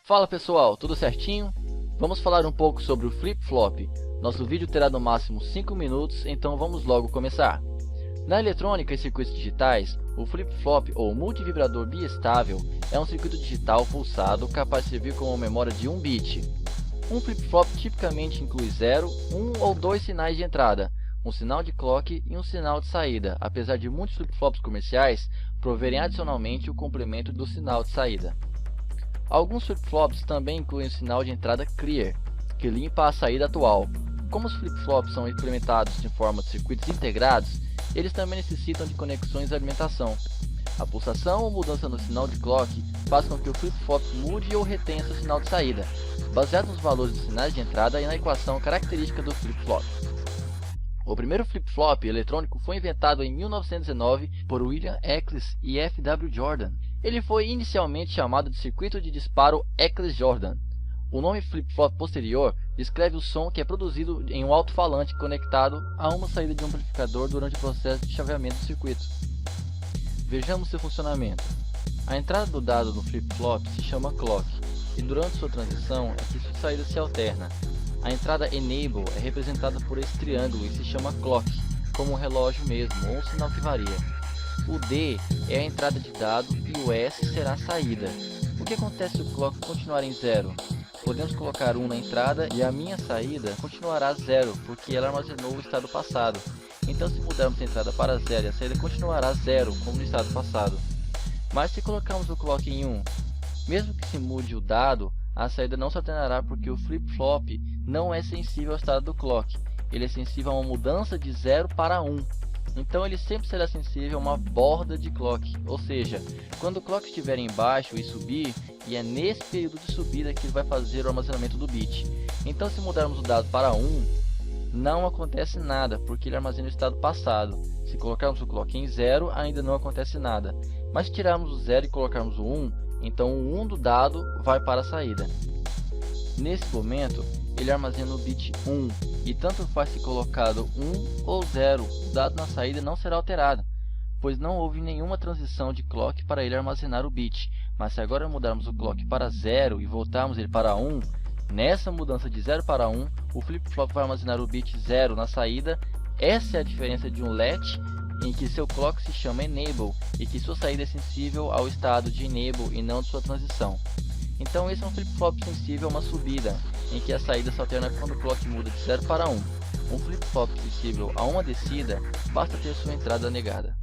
Fala pessoal, tudo certinho? Vamos falar um pouco sobre o flip-flop. Nosso vídeo terá no máximo 5 minutos, então vamos logo começar. Na eletrônica e circuitos digitais, o flip-flop ou multivibrador biestável é um circuito digital pulsado capaz de servir como memória de 1 bit. Um flip-flop tipicamente inclui 0, 1 ou 2 sinais de entrada, um sinal de clock e um sinal de saída, apesar de muitos flip-flops comerciais proverem adicionalmente o complemento do sinal de saída. Alguns flip-flops também incluem o sinal de entrada clear, que limpa a saída atual. Como os flip-flops são implementados em forma de circuitos integrados, eles também necessitam de conexões de alimentação. A pulsação ou mudança no sinal de clock faz com que o flip-flop mude ou retenha seu sinal de saída, baseado nos valores dos sinais de entrada e na equação característica do flip-flop. O primeiro flip-flop eletrônico foi inventado em 1919 por William Eccles e F. W. Jordan. Ele foi inicialmente chamado de circuito de disparo Eccles-Jordan. O nome flip-flop posterior descreve o som que é produzido em um alto-falante conectado a uma saída de um amplificador durante o processo de chaveamento do circuito. Vejamos seu funcionamento. A entrada do dado no flip-flop se chama clock, e durante sua transição é que sua saída se alterna. A entrada enable é representada por esse triângulo e se chama clock, como um relógio mesmo, ou um sinal que varia. O D é a entrada de dado e o S será a saída. O que acontece se o clock continuar em 0? Podemos colocar 1 na entrada e a minha saída continuará 0, porque ela armazenou o estado passado. Então se mudarmos a entrada para 0 e a saída continuará 0, como no estado passado. Mas se colocarmos o clock em 1, mesmo que se mude o dado, a saída não se alternará porque o flip-flop não é sensível ao estado do clock. Ele é sensível a uma mudança de 0 para 1. Então ele sempre será sensível a uma borda de clock, ou seja, quando o clock estiver embaixo e subir, e é nesse período de subida que ele vai fazer o armazenamento do bit. Então se mudarmos o dado para 1, não acontece nada, porque ele armazena o estado passado. Se colocarmos o clock em 0, ainda não acontece nada. Mas se tirarmos o 0 e colocarmos o 1, então o 1 do dado vai para a saída. Nesse momento, ele armazena o bit 1, e tanto faz se colocado 1 ou 0, o dado na saída não será alterado, pois não houve nenhuma transição de clock para ele armazenar o bit. Mas se agora mudarmos o clock para 0 e voltarmos ele para 1, nessa mudança de 0 para 1, o flip-flop vai armazenar o bit 0 na saída. Essa é a diferença de um latch, em que seu clock se chama enable e que sua saída é sensível ao estado de enable e não de sua transição. Então esse é um flip-flop sensível a uma subida, em que a saída se alterna quando o clock muda de 0 para 1. Um flip-flop sensível a uma descida basta ter sua entrada negada.